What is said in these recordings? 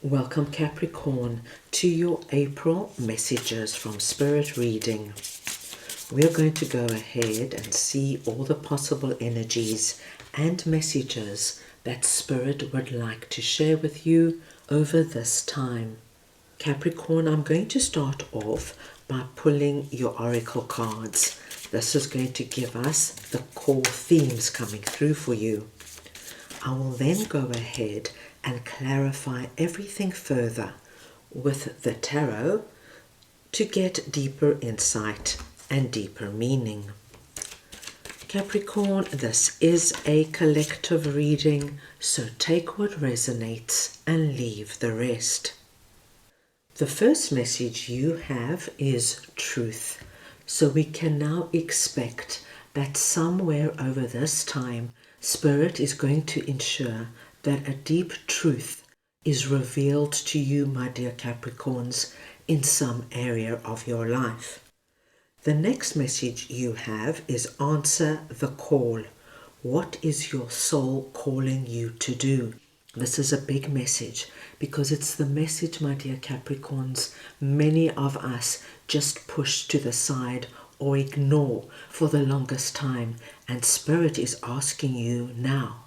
Welcome Capricorn to your April messages from Spirit Reading. We're going to go ahead and see all the possible energies and messages that Spirit would like to share with you over this time. Capricorn, I'm going to start off by pulling your oracle cards. This is going to give us the core themes coming through for you. I will then go ahead and clarify everything further with the tarot to get deeper insight and deeper meaning. Capricorn, this is a collective reading, so take what resonates and leave the rest. The first message you have is truth. So we can now expect that somewhere over this time, Spirit is going to ensure that a deep truth is revealed to you, my dear Capricorns, in some area of your life. The next message you have is answer the call. What is your soul calling you to do? This is a big message because it's the message, my dear Capricorns, many of us just push to the side or ignore for the longest time, and Spirit is asking you now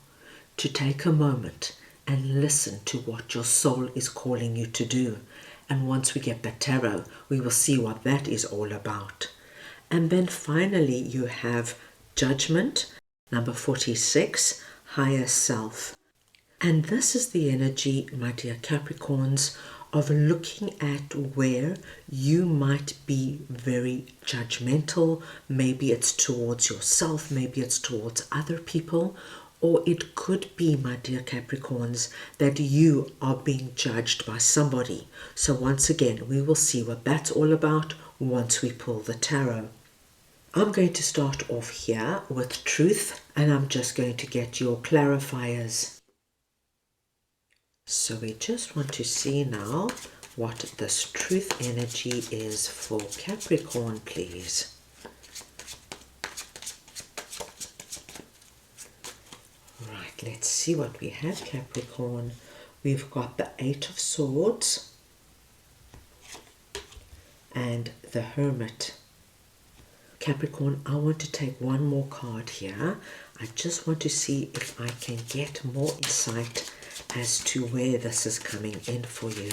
to take a moment and listen to what your soul is calling you to do. And once we get the tarot, we will see what that is all about. And then finally you have Judgement, number 46, Higher Self. And this is the energy, my dear Capricorns, of looking at where you might be very judgmental. Maybe it's towards yourself, maybe it's towards other people, or it could be, my dear Capricorns, that you are being judged by somebody. So once again, we will see what that's all about once we pull the tarot. I'm going to start off here with truth, and I'm just going to get your clarifiers. So we just want to see now what this truth energy is for Capricorn, please. Right, let's see what we have, Capricorn. We've got the Eight of Swords and the Hermit. Capricorn, I want to take one more card here. I just want to see if I can get more insight as to where this is coming in for you.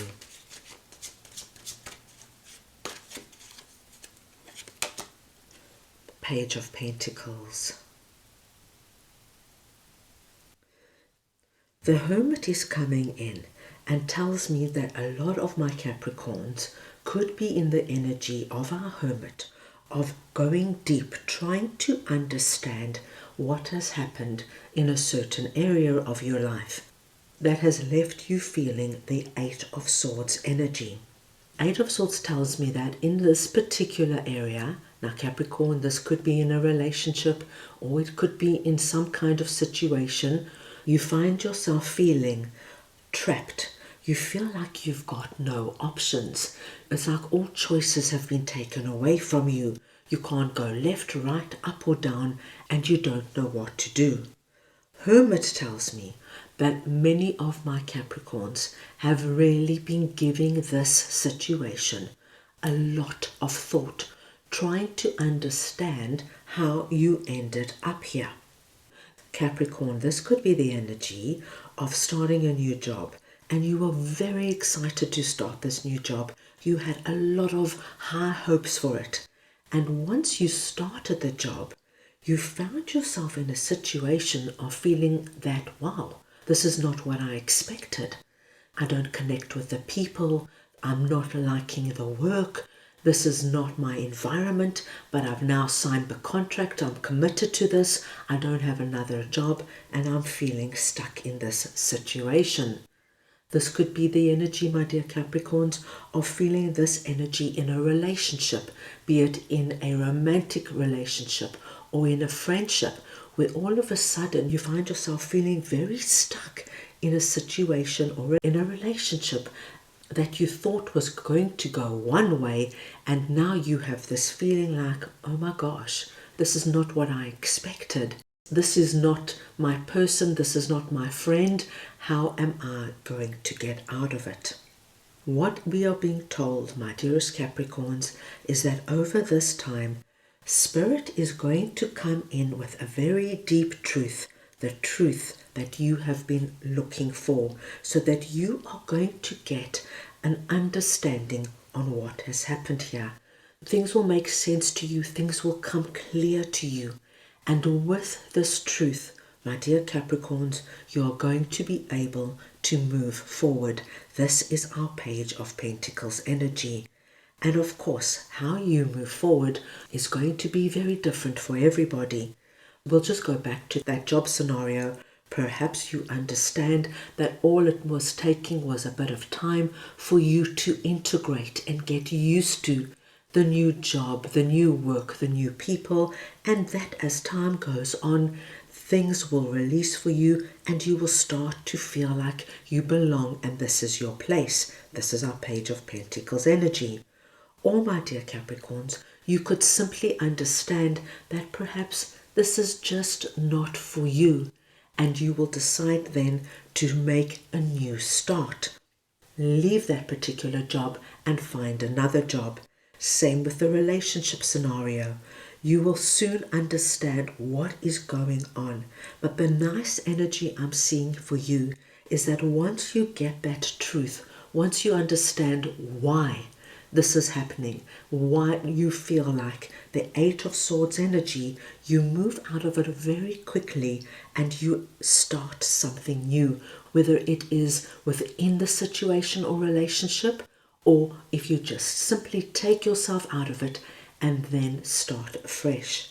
Page of Pentacles. The Hermit is coming in and tells me that a lot of my Capricorns could be in the energy of our Hermit, of going deep, trying to understand what has happened in a certain area of your life that has left you feeling the Eight of Swords energy. Eight of Swords tells me that in this particular area, now Capricorn, this could be in a relationship or it could be in some kind of situation, you find yourself feeling trapped. You feel like you've got no options. It's like all choices have been taken away from you. You can't go left, right, up or down, and you don't know what to do. Hermit tells me that many of my Capricorns have really been giving this situation a lot of thought, trying to understand how you ended up here. Capricorn, this could be the energy of starting a new job, and you were very excited to start this new job. You had a lot of high hopes for it. And once you started the job, you found yourself in a situation of feeling that, wow, this is not what I expected. I don't connect with the people. I'm not liking the work. This is not my environment, but I've now signed the contract. I'm committed to this. I don't have another job, and I'm feeling stuck in this situation. This could be the energy, my dear Capricorns, of feeling this energy in a relationship, be it in a romantic relationship or in a friendship, where all of a sudden you find yourself feeling very stuck in a situation or in a relationship that you thought was going to go one way, and now you have this feeling like, oh my gosh, this is not what I expected. This is not my person. This is not my friend. How am I going to get out of it? What we are being told, my dearest Capricorns, is that over this time, Spirit is going to come in with a very deep truth, the truth that you have been looking for, so that you are going to get an understanding on what has happened here. Things will make sense to you, things will come clear to you. And with this truth, my dear Capricorns, you are going to be able to move forward. This is our Page of Pentacles energy. And of course, how you move forward is going to be very different for everybody. We'll just go back to that job scenario. Perhaps you understand that all it was taking was a bit of time for you to integrate and get used to the new job, the new work, the new people, and that as time goes on, things will release for you and you will start to feel like you belong and this is your place. This is our Page of Pentacles energy. Or, my dear Capricorns, you could simply understand that perhaps this is just not for you, and you will decide then to make a new start. Leave that particular job and find another job. Same with the relationship scenario. You will soon understand what is going on. But the nice energy I'm seeing for you is that once you get that truth, once you understand why this is happening, why you feel like the Eight of Swords energy, you move out of it very quickly and you start something new, whether it is within the situation or relationship, or if you just simply take yourself out of it and then start afresh.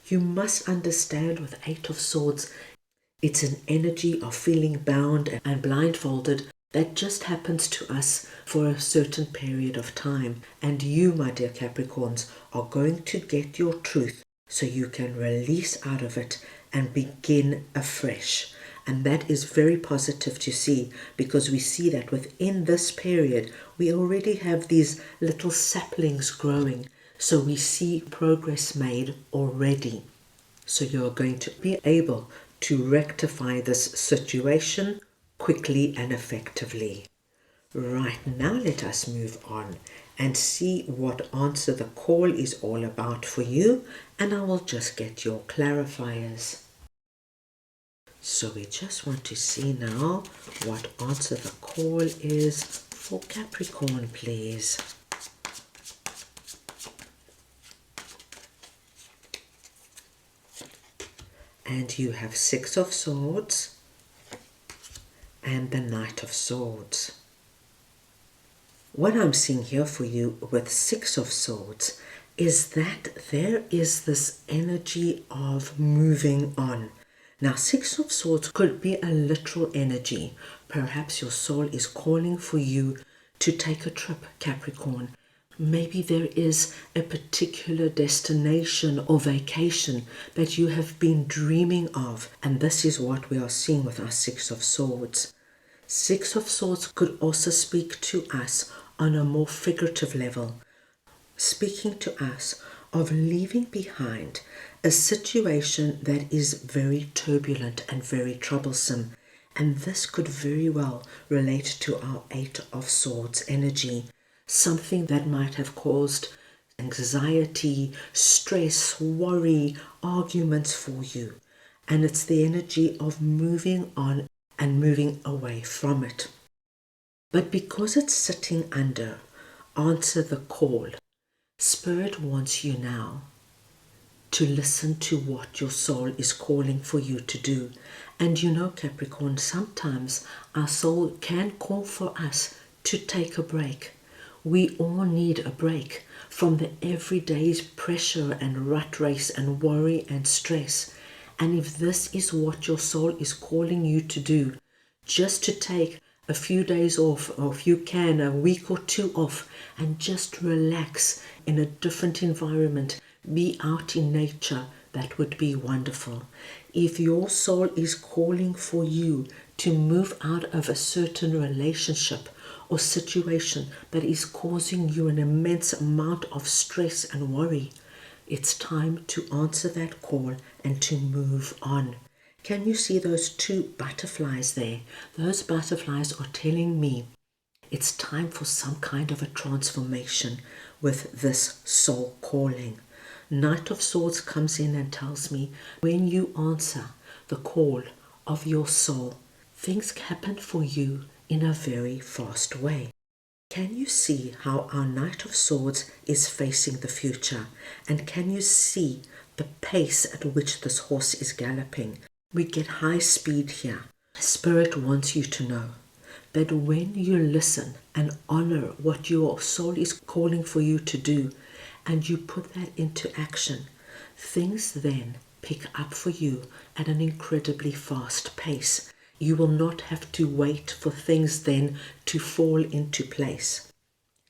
You must understand with Eight of Swords, it's an energy of feeling bound and blindfolded that just happens to us for a certain period of time. And you, my dear Capricorns, are going to get your truth so you can release out of it and begin afresh. And that is very positive to see, because we see that within this period, we already have these little saplings growing. So we see progress made already. So you're going to be able to rectify this situation quickly and effectively. Right, now let us move on and see what answer the call is all about for you, and I will just get your clarifiers. So we just want to see now what answer the call is for Capricorn, please. And you have Six of Swords and the Knight of Swords. What I'm seeing here for you with Six of Swords is that there is this energy of moving on. Now, Six of Swords could be a literal energy. Perhaps your soul is calling for you to take a trip, Capricorn. Maybe there is a particular destination or vacation that you have been dreaming of, and this is what we are seeing with our Six of Swords. Six of Swords could also speak to us on a more figurative level, speaking to us of leaving behind a situation that is very turbulent and very troublesome. And this could very well relate to our Eight of Swords energy. Something that might have caused anxiety, stress, worry, arguments for you. And it's the energy of moving on and moving away from it. But because it's sitting under answer the call, Spirit wants you now to listen to what your soul is calling for you to do. And you know, Capricorn, sometimes our soul can call for us to take a break. We all need a break from the everyday's pressure and rat race and worry and stress. And if this is what your soul is calling you to do, just to take a few days off, or if you can, a week or two off, and just relax in a different environment, be out in nature, that would be wonderful. If your soul is calling for you to move out of a certain relationship or situation that is causing you an immense amount of stress and worry, It's time to answer that call and to move on. Can you see those two butterflies there? Those butterflies are telling me it's time for some kind of a transformation with this soul calling. Knight of Swords comes in and tells me when you answer the call of your soul, things happen for you in a very fast way. Can you see how our Knight of Swords is facing the future? And can you see the pace at which this horse is galloping? We get high speed here. Spirit wants you to know that when you listen and honor what your soul is calling for you to do, and you put that into action, things then pick up for you at an incredibly fast pace. You will not have to wait for things then to fall into place.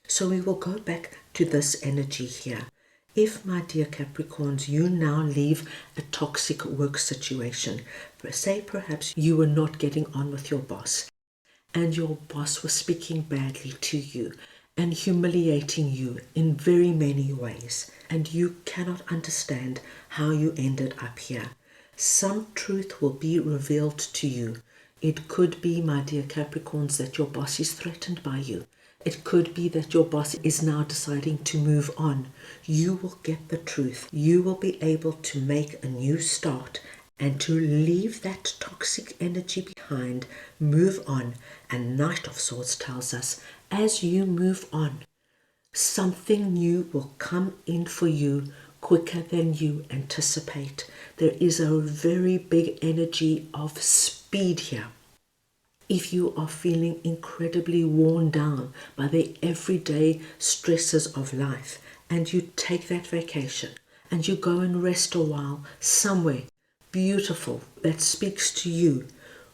So we will go back to this energy here. If, my dear Capricorns, you now leave a toxic work situation, say perhaps you were not getting on with your boss, and your boss was speaking badly to you and humiliating you in very many ways, and you cannot understand how you ended up here. Some truth will be revealed to you. It could be, my dear Capricorns, that your boss is threatened by you. It could be that your boss is now deciding to move on. You will get the truth. You will be able to make a new start and to leave that toxic energy behind, move on. And Knight of Swords tells us, as you move on, something new will come in for you quicker than you anticipate. There is a very big energy of speed here. If you are feeling incredibly worn down by the everyday stresses of life, and you take that vacation and you go and rest a while somewhere beautiful that speaks to you,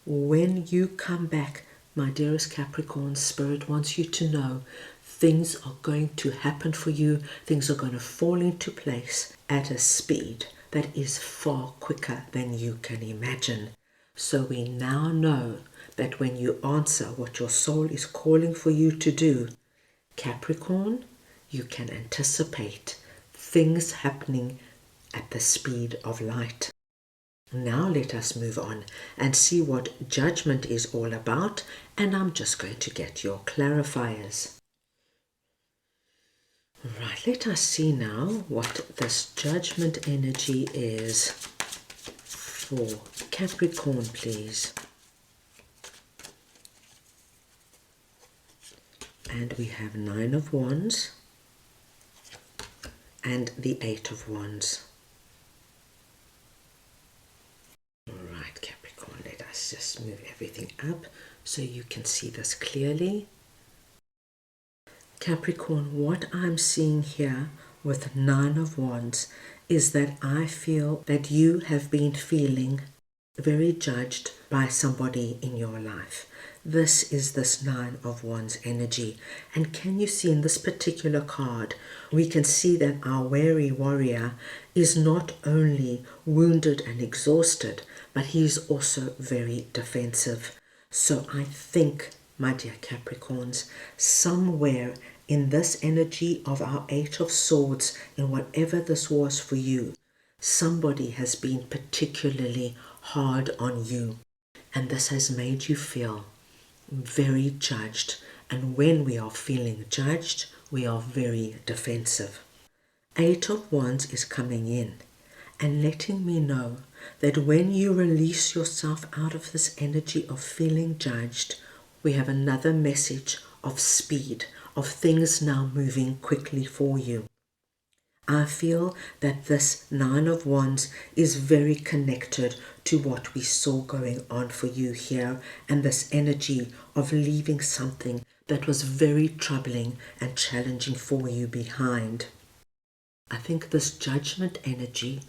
when you come back, my dearest Capricorn, Spirit wants you to know things are going to happen for you. Things are going to fall into place at a speed that is far quicker than you can imagine. So we now know that when you answer what your soul is calling for you to do, Capricorn, you can anticipate things happening at the speed of light. Now let us move on and see what Judgment is all about, and I'm just going to get your clarifiers. Right, let us see now what this Judgment energy is for Capricorn, please. And we have 9 of Wands and the 8 of Wands. Alright, Capricorn, let us just move everything up so you can see this clearly. Capricorn, what I'm seeing here with 9 of Wands is that I feel that you have been feeling very judged by somebody in your life. This is this 9 of Wands energy. And can you see in this particular card, we can see that our weary warrior is not only wounded and exhausted, but he is also very defensive. So I think, my dear Capricorns, somewhere in this energy of our 8 of Swords, in whatever this was for you, somebody has been particularly hard on you, and this has made you feel very judged. And when we are feeling judged, we are very defensive. 8 of Wands is coming in and letting me know that when you release yourself out of this energy of feeling judged, we have another message of speed, of things now moving quickly for you. I feel that this 9 of Wands is very connected to what we saw going on for you here, and this energy of leaving something that was very troubling and challenging for you behind. I think this Judgment energy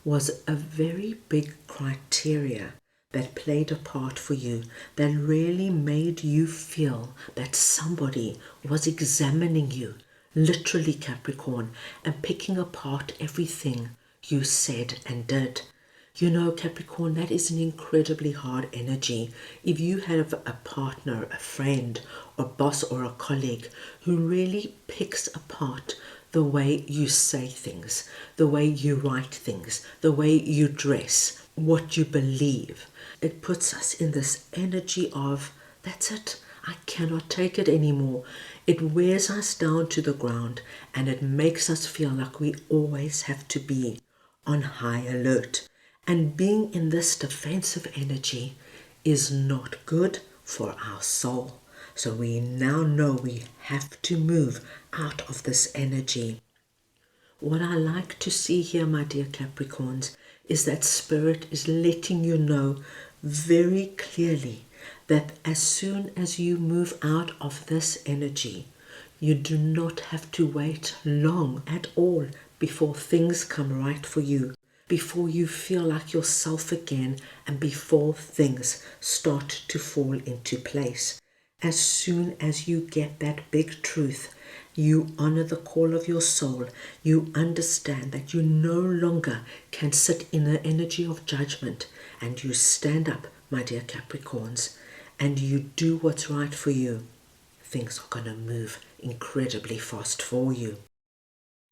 was a very big criteria that played a part for you, that really made you feel that somebody was examining you, literally, Capricorn, and picking apart everything you said and did. You know, Capricorn, that is an incredibly hard energy. If you have a partner, a friend, or boss, or a colleague who really picks apart the way you say things, the way you write things, the way you dress, what you believe. It puts us in this energy of, that's it, I cannot take it anymore. It wears us down to the ground, and it makes us feel like we always have to be on high alert. And being in this defensive energy is not good for our soul. So we now know we have to move out of this energy. What I like to see here, my dear Capricorns, is that Spirit is letting you know very clearly that as soon as you move out of this energy, you do not have to wait long at all before things come right for you, before you feel like yourself again, and before things start to fall into place. As soon as you get that big truth, you honor the call of your soul. You understand that you no longer can sit in the energy of judgment, and you stand up, my dear Capricorns, and you do what's right for you. Things are going to move incredibly fast for you.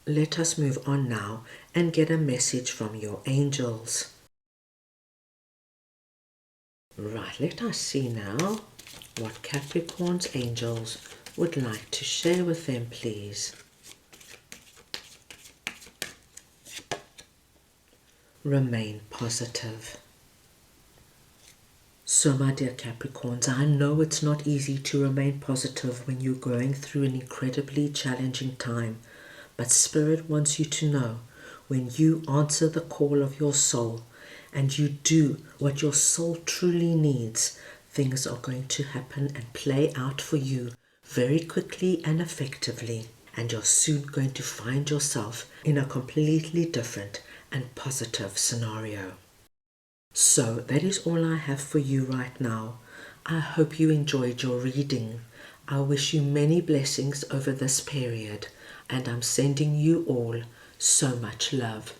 Let us move on now and get a message from your angels. Right, let us see now what Capricorn's angels would like to share with them, please. Remain positive. So, my dear Capricorns, I know it's not easy to remain positive when you're going through an incredibly challenging time, but Spirit wants you to know when you answer the call of your soul and you do what your soul truly needs, things are going to happen and play out for you very quickly and effectively, and you're soon going to find yourself in a completely different and positive scenario. So that is all I have for you right now. I hope you enjoyed your reading. I wish you many blessings over this period, and I'm sending you all so much love.